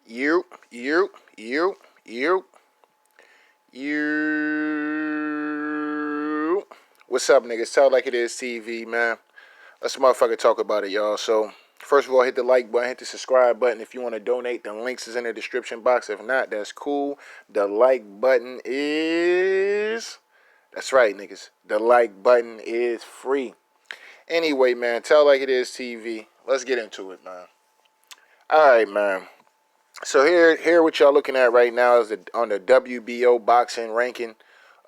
You, you, you, you, you. What's up, niggas? Tell like it is TV, man. Let's motherfucker talk about it, y'all. So, first of all, hit the like button, hit the subscribe button. If you want to donate, the links is in the description box. If not, that's cool. The like button is... That's right, niggas. The like button is free. Anyway, man, tell like it is TV. Let's get into it, man. All right, man. So here, what y'all looking at right now is on the WBO boxing ranking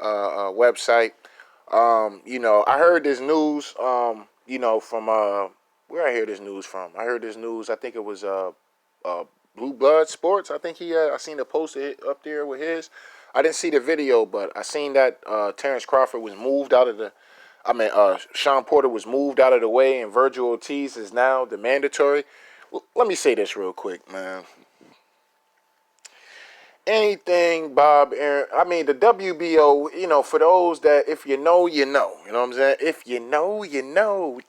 website. I heard this news. From where I hear this news from. I heard this news. I think it was Blue Blood Sports. I think I seen the post up there with his. I didn't see the video, but I seen that Terrence Crawford was moved out of the. Shawn Porter was moved out of the way, and Virgil Ortiz is now the mandatory. Let me say this real quick, man. Anything Bob Arum, the WBO, for those that if you know, you know. You know what I'm saying? If you know, you know.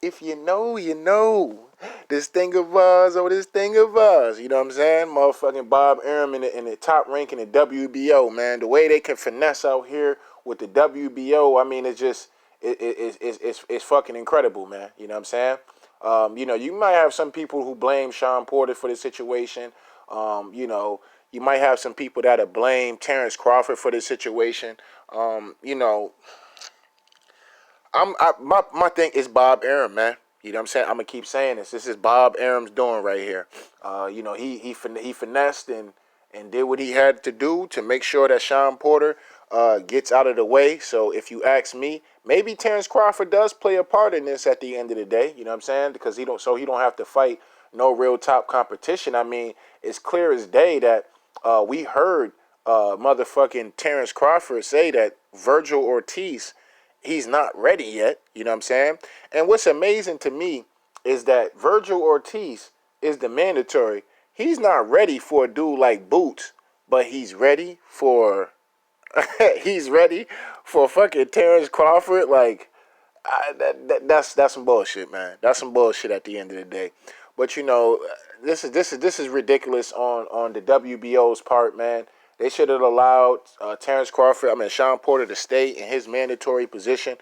If you know, you know. This thing of us, this thing of us. You know what I'm saying? Motherfucking Bob Arum in the top rank in the WBO, man. The way they can finesse out here with the WBO, it's just, it's fucking incredible, man. You know what I'm saying? You might have some people who blame Shawn Porter for the situation. You might have some people that blame Terrence Crawford for the situation. My thing is Bob Arum, man. You know what I'm saying? I'm gonna keep saying this. This is Bob Arum's doing right here. He finessed and did what he had to do to make sure that Shawn Porter gets out of the way. So if you ask me, maybe Terrence Crawford does play a part in this at the end of the day. You know what I'm saying? Because he don't have to fight no real top competition. It's clear as day that we heard motherfucking Terrence Crawford say that Virgil Ortiz, he's not ready yet. You know what I'm saying? And what's amazing to me is that Virgil Ortiz is the mandatory. He's not ready for a dude like Boots, but he's ready for fucking Terrence Crawford. Like, that's some bullshit, man. That's some bullshit at the end of the day. But this is ridiculous on the WBO's part, man. They should have allowed Shawn Porter to stay in his mandatory position.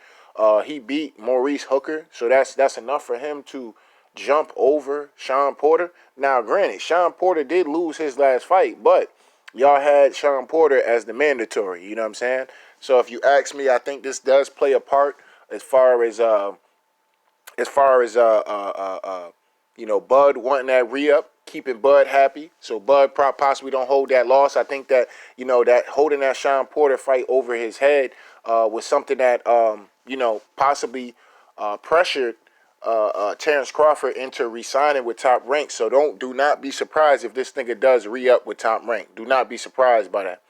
He beat Maurice Hooker, so that's enough for him to jump over Shawn Porter. Now, granted, Shawn Porter did lose his last fight, but y'all had Shawn Porter as the mandatory. You know what I'm saying? So if you ask me, I think this does play a part as far as Bud wanting that re-up, keeping Bud happy, so Bud possibly don't hold that loss. I think that that holding that Shawn Porter fight over his head was something that possibly pressured Terrence Crawford into re-signing with Top Rank. So do not be surprised if this nigga does re-up with Top Rank. Do not be surprised by that,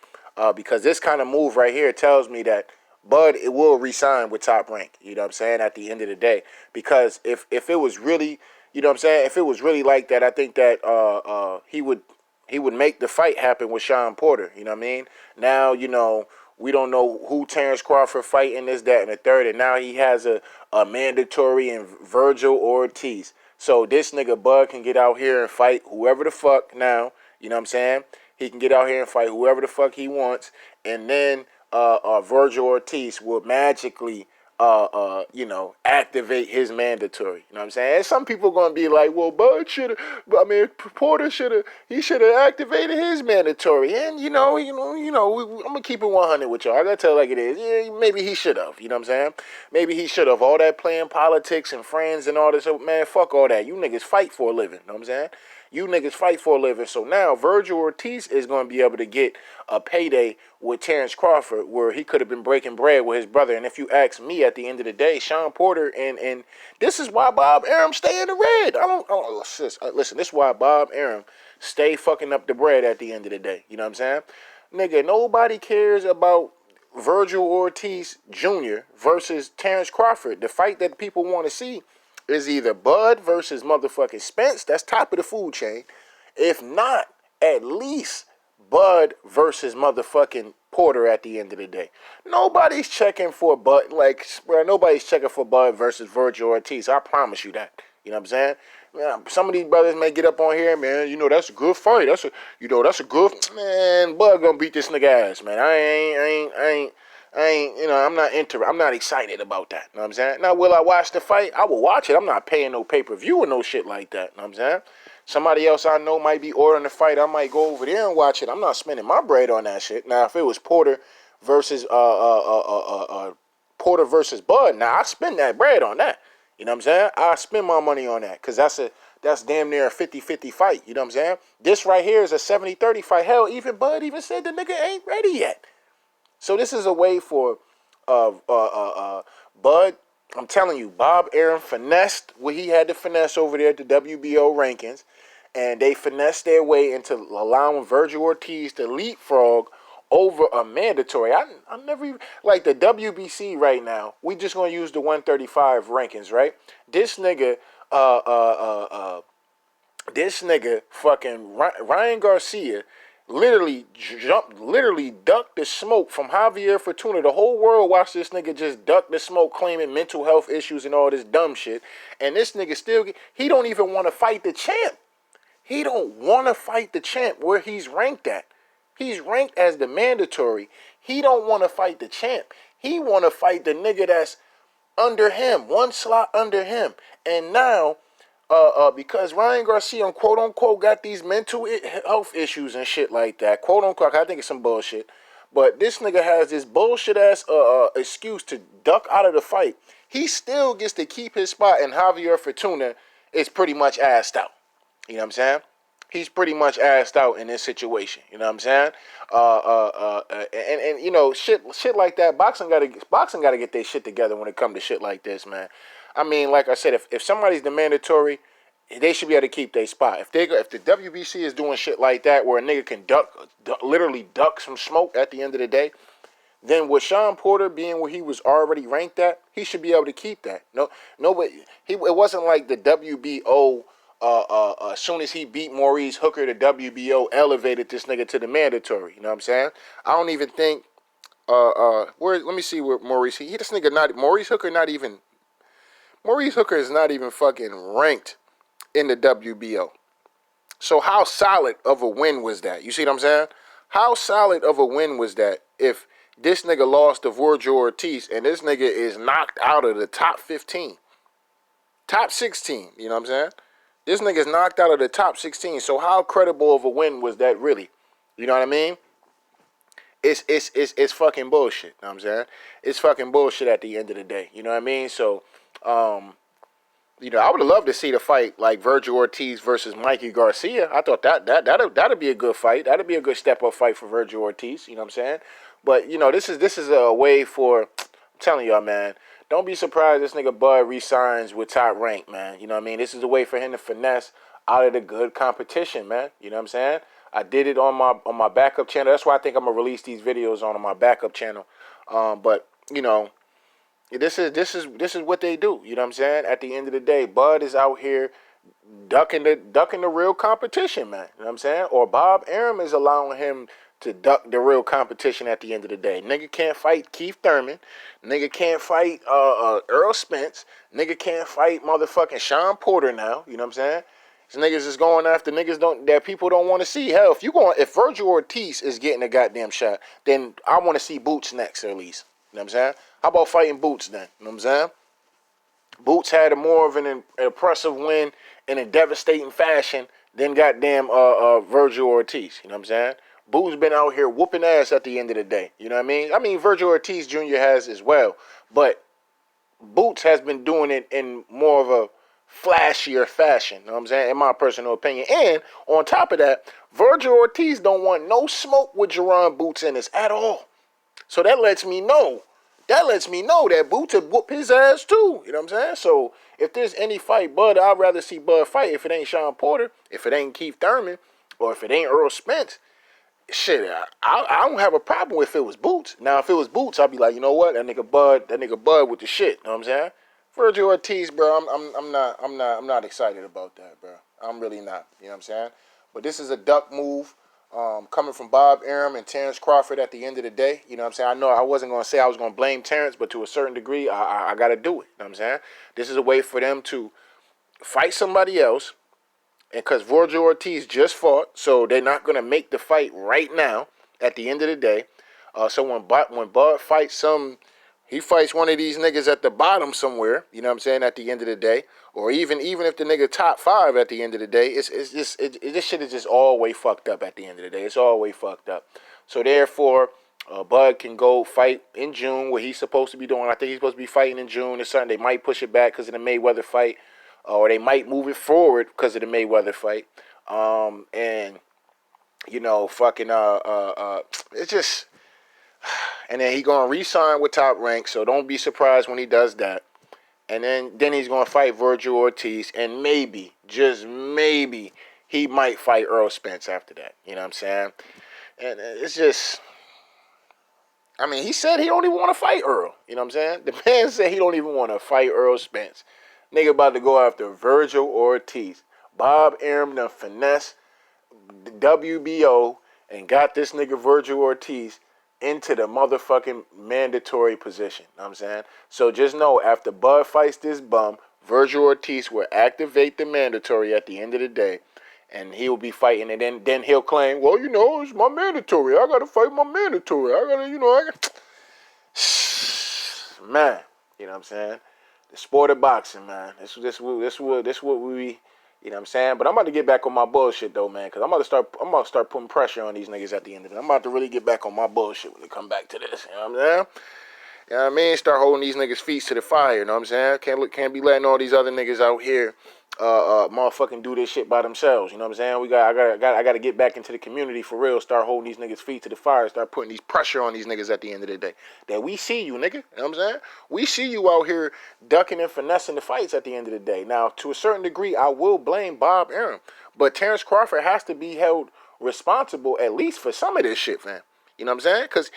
because this kind of move right here tells me that Bud will re-sign with Top Rank. You know what I'm saying? At the end of the day, because if it was really, you know what I'm saying, if it was really like that, I think that he would make the fight happen with Shawn Porter. You know what I mean? Now we don't know who Terrence Crawford fighting, this, that, and the third, and now he has a mandatory in Virgil Ortiz. So this nigga Bud can get out here and fight whoever the fuck now. You know what I'm saying? He can get out here and fight whoever the fuck he wants, and then Virgil Ortiz will magically activate his mandatory. You know what I'm saying? And some people gonna be like, well, Bud should have. Porter should have. He should have activated his mandatory. And I'm gonna keep it 100 with y'all. I gotta tell it like it is. Yeah, maybe he should have. You know what I'm saying? Maybe he should have. All that playing politics and friends and all this. Man, fuck all that. You niggas fight for a living. You know what I'm saying? You niggas fight for a living. So now Virgil Ortiz is going to be able to get a payday with Terrence Crawford, where he could have been breaking bread with his brother. And if you ask me, at the end of the day, Shawn Porter and this is why Bob Arum stay in the red. Listen, this is why Bob Arum stay fucking up the bread at the end of the day. You know what I'm saying? Nigga, nobody cares about Virgil Ortiz Jr. versus Terrence Crawford. The fight that people want to see is either Bud versus motherfucking Spence. That's top of the food chain. If not, at least Bud versus motherfucking Porter at the end of the day. Nobody's checking for Bud, nobody's checking for Bud versus Virgil Ortiz. I promise you that. You know what I'm saying? Man, some of these brothers may get up on here, man. You know, that's a good fight. That's a good man. Bud gonna beat this nigga ass, man. I ain't. You know, I'm not excited about that. You know what I'm saying? Now, will I watch the fight? I will watch it. I'm not paying no pay-per-view or no shit like that. You know what I'm saying? Somebody else I know might be ordering the fight. I might go over there and watch it. I'm not spending my bread on that shit. Now, if it was Porter versus Porter versus Bud, now I spend that bread on that. You know what I'm saying? I spend my money on that because that's damn near a 50-50 fight. You know what I'm saying? This right here is a 70-30 fight. Hell, even Bud even said the nigga ain't ready yet. So this is a way for Bud. I'm telling you, Bob Arum finessed what he had to finesse over there at the WBO rankings, and they finessed their way into allowing Virgil Ortiz to leapfrog over a mandatory. I never even, like the WBC right now. We just gonna use the 135 rankings, right? This nigga, fucking Ryan Garcia literally ducked the smoke from Javier Fortuna. The whole world watched this nigga just duck the smoke, claiming mental health issues and all this dumb shit. And this nigga he don't even want to fight the champ. He don't want to fight the champ where he's ranked at. He's ranked as the mandatory. He don't want to fight the champ. He want to fight the nigga that's under him, one slot under him. And now, because Ryan Garcia, quote unquote, got these mental health issues and shit like that, quote unquote, I think it's some bullshit. But this nigga has this bullshit ass excuse to duck out of the fight. He still gets to keep his spot, and Javier Fortuna is pretty much assed out. You know what I'm saying? He's pretty much assed out in this situation. You know what I'm saying? And you know, shit like that. Boxing gotta get their shit together when it comes to shit like this, man. I mean, like I said, if somebody's the mandatory, they should be able to keep their spot. If the WBC is doing shit like that, where a nigga can literally duck some smoke at the end of the day, then with Shawn Porter being where he was already ranked at, he should be able to keep that. It wasn't like the WBO. As soon as he beat Maurice Hooker, the WBO elevated this nigga to the mandatory. You know what I'm saying? I don't even think. Let me see where Maurice. This nigga not Maurice Hooker. Maurice Hooker is not even fucking ranked in the WBO. So how solid of a win was that? You see what I'm saying? How solid of a win was that if this nigga lost to Virgil Ortiz and this nigga is knocked out of the top 15, top 16? You know what I'm saying? This nigga's knocked out of the top 16. So how credible of a win was that really? You know what I mean? It's fucking bullshit. You know what I'm saying? It's fucking bullshit at the end of the day. You know what I mean? So, you know, I would have loved to see the fight like Virgil Ortiz versus Mikey Garcia. I thought that'd be a good fight. That'd be a good step up fight for Virgil Ortiz. You know what I'm saying? But you know, this is a way for. I'm telling y'all, man. Don't be surprised this nigga Bud resigns with Top Rank, man. You know what I mean? This is a way for him to finesse out of the good competition, man. You know what I'm saying? I did it on my backup channel. That's why I think I'm gonna release these videos on my backup channel. But you know, this is what they do. You know what I'm saying? At the end of the day, Bud is out here ducking the real competition, man. You know what I'm saying? Or Bob Arum is allowing him to duck the real competition at the end of the day. Nigga can't fight Keith Thurman. Nigga can't fight Earl Spence. Nigga can't fight motherfucking Shawn Porter now. You know what I'm saying? These niggas is going after niggas that people don't want to see. Hell, if Virgil Ortiz is getting a goddamn shot, then I want to see Boots next, or at least. You know what I'm saying? How about fighting Boots then? You know what I'm saying? Boots had more of an impressive win in a devastating fashion than goddamn Virgil Ortiz. You know what I'm saying? Boo's been out here whooping ass at the end of the day. You know what I mean? I mean, Virgil Ortiz Jr. has as well. But Boots has been doing it in more of a flashier fashion. You know what I'm saying? In my personal opinion. And on top of that, Virgil Ortiz don't want no smoke with Jerron Boots in this at all. So that lets me know. That Boots would whoop his ass too. You know what I'm saying? So if there's any fight, Bud, I'd rather see Bud fight if it ain't Shawn Porter, if it ain't Keith Thurman, or if it ain't Earl Spence. Shit, I don't have a problem if it was Boots. Now, if it was Boots, I'd be like, you know what, that nigga Bud with the shit. You know what I'm saying? Virgil Ortiz, bro, I'm not excited about that, bro. I'm really not. You know what I'm saying? But this is a duck move, coming from Bob Arum and Terrence Crawford. At the end of the day, you know what I'm saying? I know I wasn't gonna say I was gonna blame Terrence, but to a certain degree, I gotta do it. You know what I'm saying? This is a way for them to fight somebody else, and because Virgil Ortiz just fought, so they're not going to make the fight right now at the end of the day. So when Bud fights he fights one of these niggas at the bottom somewhere, you know what I'm saying, at the end of the day, or even if the nigga top 5 at the end of the day, this shit is just all way fucked up at the end of the day. It's all way fucked up. So therefore, Bud can go fight in June, what he's supposed to be doing. I think he's supposed to be fighting in June or something. They might push it back because of the Mayweather fight, or they might move it forward because of the Mayweather fight. And you know, it's just. And then he gonna re-sign with Top Rank, so don't be surprised when he does that. And then he's gonna fight Virgil Ortiz, and maybe, just maybe, he might fight Earl Spence after that. You know what I'm saying? And it's just, I mean, he said he don't even want to fight Earl. You know what I'm saying? The man said he don't even want to fight Earl Spence. Nigga about to go after Virgil Ortiz. Bob Arum done finesse the WBO and got this nigga Virgil Ortiz into the motherfucking mandatory position. You know what I'm saying? So just know, after Bud fights this bum, Virgil Ortiz will activate the mandatory at the end of the day, and he will be fighting, and then he'll claim, well, you know, it's my mandatory. I gotta fight my mandatory. Man, you know what I'm saying? The sport of boxing, man. This what we, you know what I'm saying? But I'm about to get back on my bullshit though, man, because I'm about to start putting pressure on these niggas at the end of it. I'm about to really get back on my bullshit when they come back to this. You know what I'm saying? You know what I mean? Start holding these niggas' feet to the fire. You know what I'm saying? Can't be letting all these other niggas out here motherfucking do this shit by themselves. You know what I'm saying? I gotta get back into the community for real. Start holding these niggas' feet to the fire. Start putting these pressure on these niggas at the end of the day. That we see you, nigga. You know what I'm saying? We see you out here ducking and finessing the fights at the end of the day. Now, to a certain degree, I will blame Bob Arum, but Terrence Crawford has to be held responsible at least for some of this shit, fam. You know what I'm saying? Because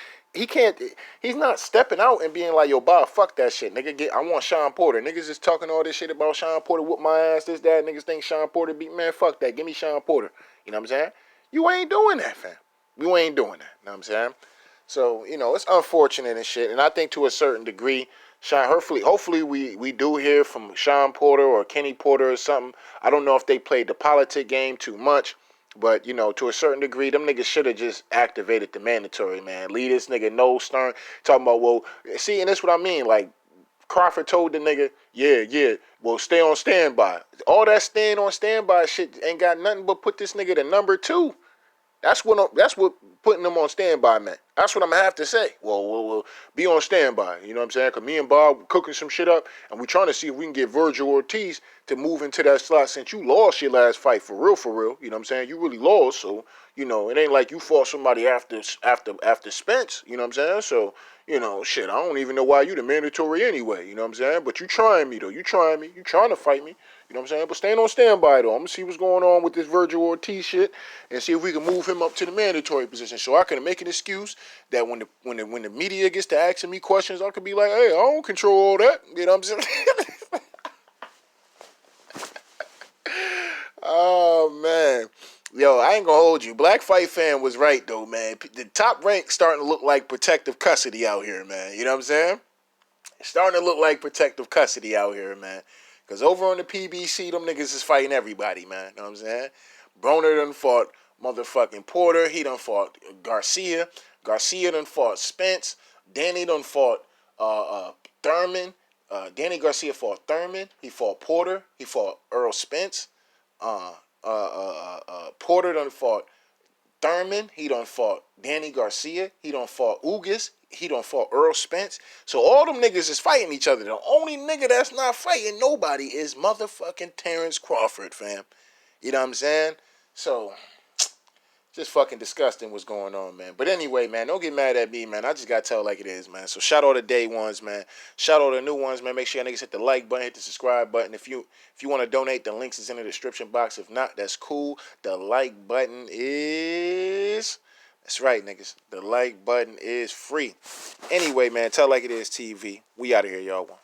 he's not stepping out and being like, yo, Bob, fuck that shit. Nigga, I want Shawn Porter. Niggas is talking all this shit about Shawn Porter, whoop my ass, this, that. Niggas think Shawn Porter beat, man, fuck that. Give me Shawn Porter. You know what I'm saying? You ain't doing that, fam. You ain't doing that. You know what I'm saying? So, you know, it's unfortunate and shit. And I think to a certain degree, hopefully we do hear from Shawn Porter or Kenny Porter or something. I don't know if they played the politic game too much. But, you know, to a certain degree, them niggas should have just activated the mandatory, man. Leave this nigga no Stern talking about, well, see, and that's what I mean. Like, Crawford told the nigga, yeah, well, stay on standby. All that staying on standby shit ain't got nothing but put this nigga to number 2. That's what putting them on standby meant. That's what I'm gonna have to say. Well, we'll be on standby. You know what I'm saying? Because me and Bob cooking some shit up, and we trying to see if we can get Virgil Ortiz to move into that slot since you lost your last fight for real. You know what I'm saying? You really lost, so you know it ain't like you fought somebody after Spence. You know what I'm saying? So you know, shit, I don't even know why you the mandatory anyway. You know what I'm saying? But you trying me though. You trying me. You trying to fight me. You know what I'm saying? But staying on standby, though. I'm going to see what's going on with this Virgil Ortiz shit and see if we can move him up to the mandatory position so I can make an excuse that when the media gets to asking me questions, I could be like, hey, I don't control all that. You know what I'm saying? Oh, man. Yo, I ain't going to hold you. Black Fight Fan was right, though, man. The Top Rank starting to look like protective custody out here, man. You know what I'm saying? It's starting to look like protective custody out here, man. Because over on the PBC, them niggas is fighting everybody, man. You know what I'm saying? Broner done fought motherfucking Porter. He done fought Garcia. Garcia done fought Spence. Danny done fought Thurman. Danny Garcia fought Thurman. He fought Porter. He fought Earl Spence. Porter done fought Thurman. He done fought Danny Garcia. He done fought Ugas. He done fought Earl Spence. So all them niggas is fighting each other. The only nigga that's not fighting nobody is motherfucking Terrence Crawford, fam. You know what I'm saying? So, just fucking disgusting what's going on, man. But anyway, man, don't get mad at me, man. I just got to tell it like it is, man. So shout out to day ones, man. Shout out to the new ones, man. Make sure y'all niggas hit the like button, hit the subscribe button. If you want to donate, the links is in the description box. If not, that's cool. The like button is... That's right, niggas. The like button is free. Anyway, man, tell like it is TV. We out of here, y'all.